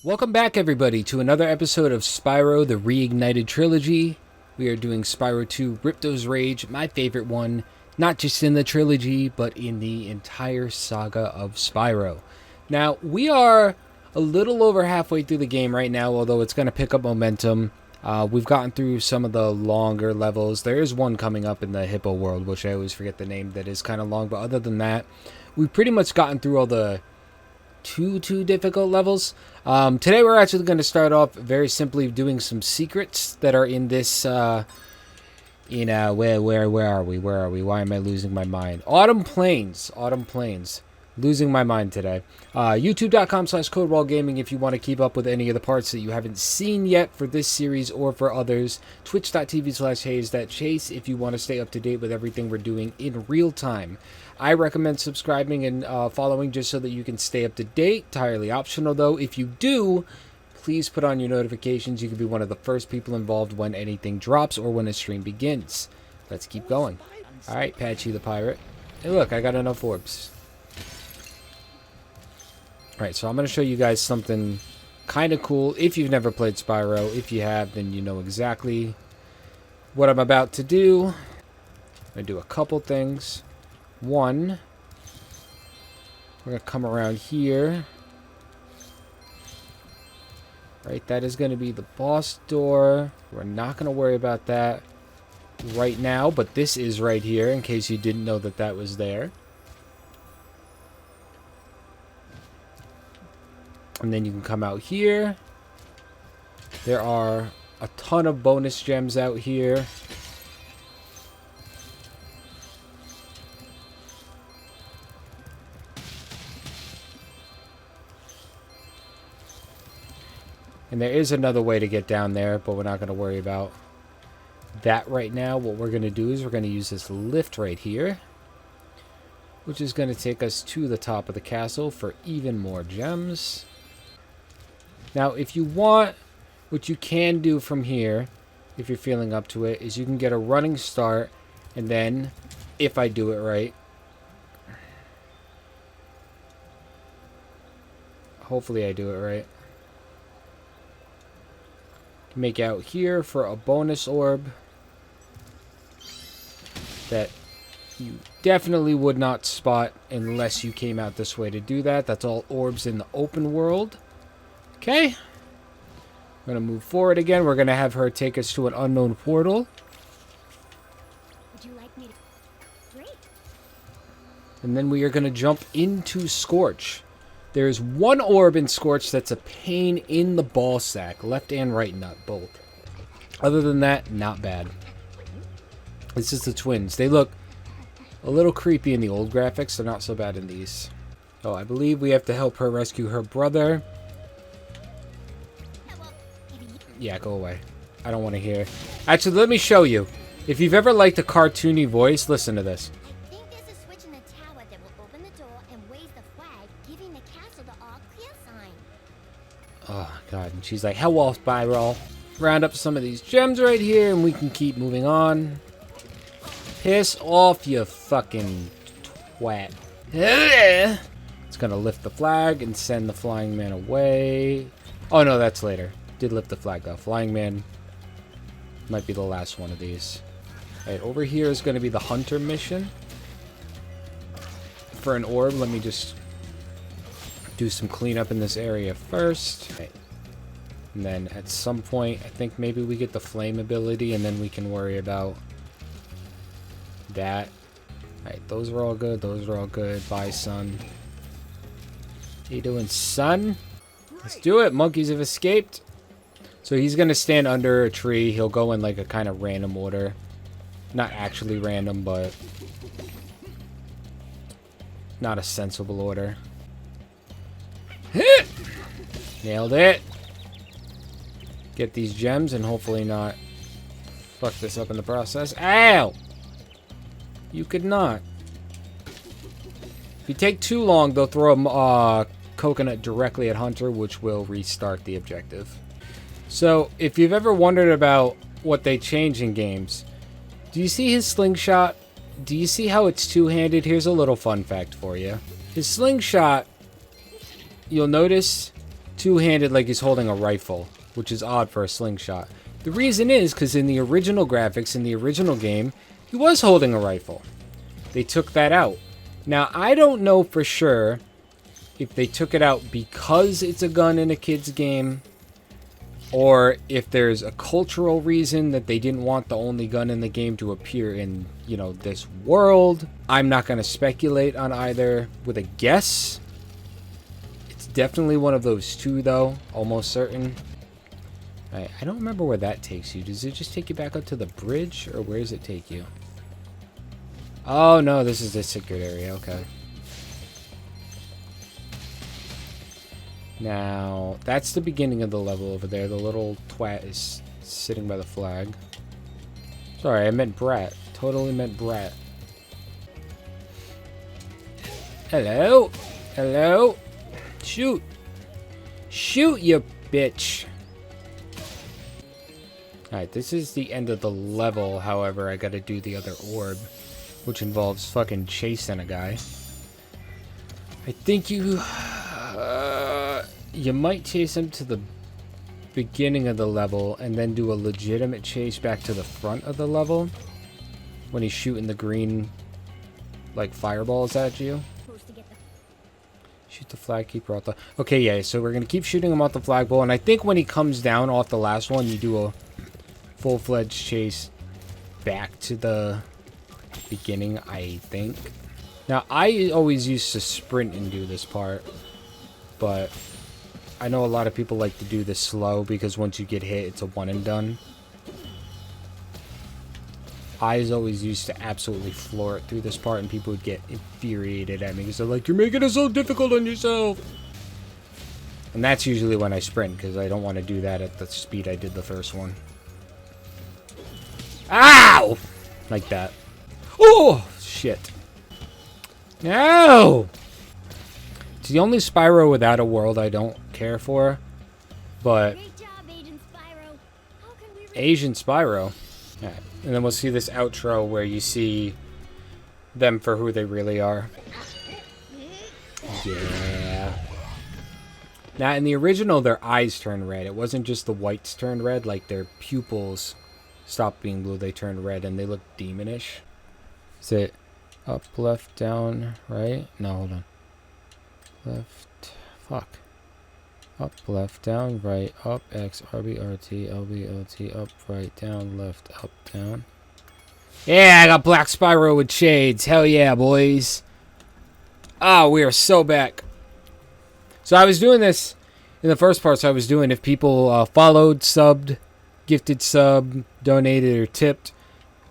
Welcome back, everybody, to another episode of Spyro the Reignited Trilogy. We are doing Spyro 2 Ripto's Rage, my favorite one, not just in the trilogy, but in the entire saga of Spyro. Now, we are a little over halfway through the game right now, although it's going to pick up momentum. We've gotten through some of the longer levels. There is one coming up in the Hippo world, which I always forget the name, that is kind of long, but other than that, we've pretty much gotten through all the too difficult levels. Today we're actually going to start off very simply doing some secrets that are in this where are we? Why am I losing my mind? Autumn Plains. Losing my mind today. YouTube.com/CodeWallGaming if you want to keep up with any of the parts that you haven't seen yet for this series or for others. Twitch.tv/HazeThatChase if you want to stay up to date with everything we're doing in real time. I recommend subscribing and following just so that you can stay up to date. Entirely optional though. If you do, please put on your notifications. You can be one of the first people involved when anything drops or when a stream begins. Let's keep going. Alright, Patchy the Pirate. Hey look, I got enough orbs. Alright, so I'm going to show you guys something kind of cool. If you've never played Spyro, if you have, then you know exactly what I'm about to do. I'm going to do a couple things. One, we're going to come around here. Right, that is going to be the boss door. We're not going to worry about that right now, but this is right here in case you didn't know that that was there. And then you can come out here. There are a ton of bonus gems out here. And there is another way to get down there, but we're not going to worry about that right now. What we're going to do is we're going to use this lift right here, which is going to take us to the top of the castle for even more gems. Now, if you want, what you can do from here, if you're feeling up to it, is you can get a running start, and then, if I do it right, hopefully I do it right, make out here for a bonus orb that you definitely would not spot unless you came out this way to do that. That's all orbs in the open world. Okay. I'm going to move forward again. We're going to have her take us to an unknown portal. Would you like me to... Great. And then we are going to jump into Scorch. There's one orb in Scorch that's a pain in the ball sack. Left and right nut, both. Other than that, not bad. This is the twins. They look a little creepy in the old graphics. They're not so bad in these. Oh, I believe we have to help her rescue her brother. Yeah, go away. I don't want to hear. Actually, let me show you. If you've ever liked a cartoony voice, listen to this. I think there's a switch in the tower that will open the door and wave the flag, giving the castle the all clear sign. Oh, God. And she's like, hello, Spyro. Round up some of these gems right here, and we can keep moving on. Piss off, you fucking twat. It's going to lift the flag and send the flying man away. Oh, no, that's later. Did lift the flag, though. Flying man might be the last one of these. Alright, over here is going to be the hunter mission. For an orb, let me just do some cleanup in this area first. Okay. And then at some point, I think maybe we get the flame ability, and then we can worry about that. Alright, those are all good. Those are all good. Bye, son. How you doing, son? Let's do it. Monkeys have escaped. So he's going to stand under a tree. He'll go in like a kind of random order. Not actually random, but not a sensible order. Hit! Nailed it. Get these gems and hopefully not fuck this up in the process. Ow! You could not. If you take too long, they'll throw a coconut directly at Hunter, which will restart the objective. So, if you've ever wondered about what they change in games, do you see his slingshot? Do you see how it's two-handed? Here's a little fun fact for you. His slingshot, you'll notice two-handed like he's holding a rifle, which is odd for a slingshot. The reason is because in the original graphics, in the original game, he was holding a rifle. They took that out. Now, I don't know for sure if they took it out because it's a gun in a kid's game, or if there's a cultural reason that they didn't want the only gun in the game to appear in, you know, this world. I'm not going to speculate on either with a guess. It's definitely one of those two, though. Almost certain. Right, I don't remember where that takes you. Does it just take you back up to the bridge, or where does it take you? Oh, no, this is the secret area. Okay. Now, that's the beginning of the level over there. The little twat is sitting by the flag. Sorry, I meant brat. Totally meant brat. Hello? Hello? Shoot. Shoot, you bitch. Alright, this is the end of the level. However, I gotta do the other orb, which involves fucking chasing a guy. I think you... you might chase him to the beginning of the level and then do a legitimate chase back to the front of the level when he's shooting the green, like, fireballs at you. Shoot the flag keeper off the... Okay, yeah, so we're going to keep shooting him off the flagpole, and I think when he comes down off the last one, you do a full-fledged chase back to the beginning, I think. Now, I always used to sprint and do this part, but I know a lot of people like to do this slow because once you get hit, it's a one and done. I always used to absolutely floor it through this part, and people would get infuriated at me because they're like, "You're making it so difficult on yourself." And that's usually when I sprint because I don't want to do that at the speed I did the first one. Ow! Like that. Oh, shit. No! It's the only Spyro without a world I don't care for, but Great job, Agent Spyro. How can we Asian Spyro. Alright, and then we'll see this outro where you see them for who they really are. Yeah. Now, in the original, their eyes turned red. It wasn't just the whites turned red, like their pupils stopped being blue, they turned red, and they look demonish. Is it up, left, down, right? No, hold on. Left, fuck. Up, left, down, right, up, X, RB, RT, LB, LT, up, right, down, left, up, down. Yeah, I got Black Spyro with shades. Hell yeah, boys. Oh, we are so back. So I was doing this in the first part, so I was doing if people followed, subbed, gifted sub, donated, or tipped,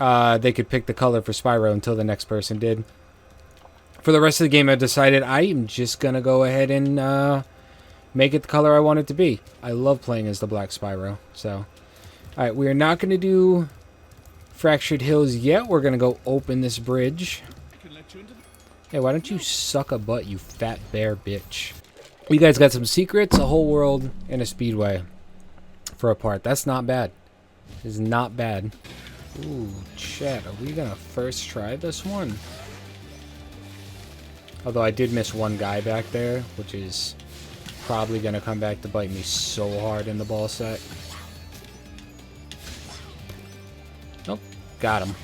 they could pick the color for Spyro until the next person did. For the rest of the game, I decided I am just going to go ahead and make it the color I want it to be. I love playing as the Black Spyro. So, alright, we are not going to do Fractured Hills yet. We're going to go open this bridge. Hey, why don't you suck a butt, you fat bear bitch? You guys got some secrets, a whole world, and a speedway for a part. That's not bad. It's not bad. Ooh, chat, are we going to first try this one? Although I did miss one guy back there, which is probably going to come back to bite me so hard in the ball sack. Nope. Got him.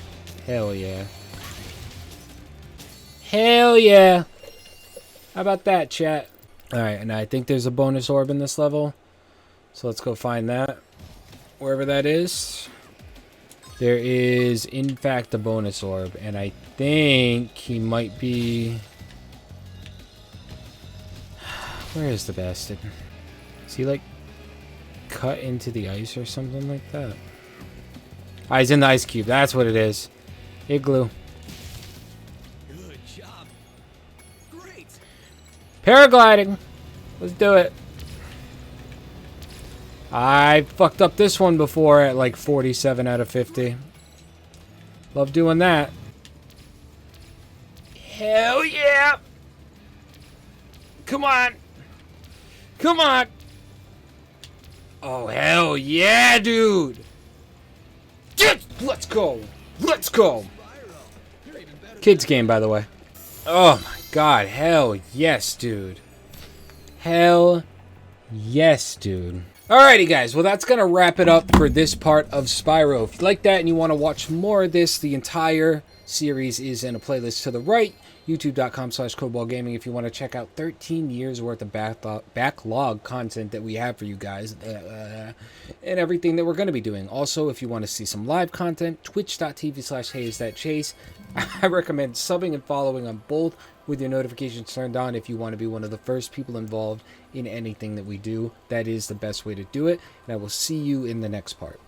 Hell yeah. Hell yeah. How about that, chat? Alright, and I think there's a bonus orb in this level. So let's go find that. Wherever that is. There is, in fact, a bonus orb. And I think he might be... Where is the bastard? Is he, like, cut into the ice or something like that? Ah, he's in the ice cube. That's what it is. Igloo. Good job. Great. Paragliding. Let's do it. I fucked up this one before at, like, 47 out of 50. Love doing that. Hell yeah! Come on! Come on! Oh, hell yeah, dude! Let's go! Let's go! Kids game, by the way. Oh my god, hell yes, dude. Hell Yes, dude. Alrighty, guys. Well, that's going to wrap it up for this part of Spyro. If you like that and you want to watch more of this, the entire series is in a playlist to the right. YouTube.com/CodeBallGaming if you want to check out 13 years worth of backlog content that we have for you guys. And everything that we're going to be doing. Also, if you want to see some live content, twitch.tv/HeyIsThatChase. I recommend subbing and following on both with your notifications turned on if you want to be one of the first people involved in anything that we do. That is the best way to do it. And I will see you in the next part.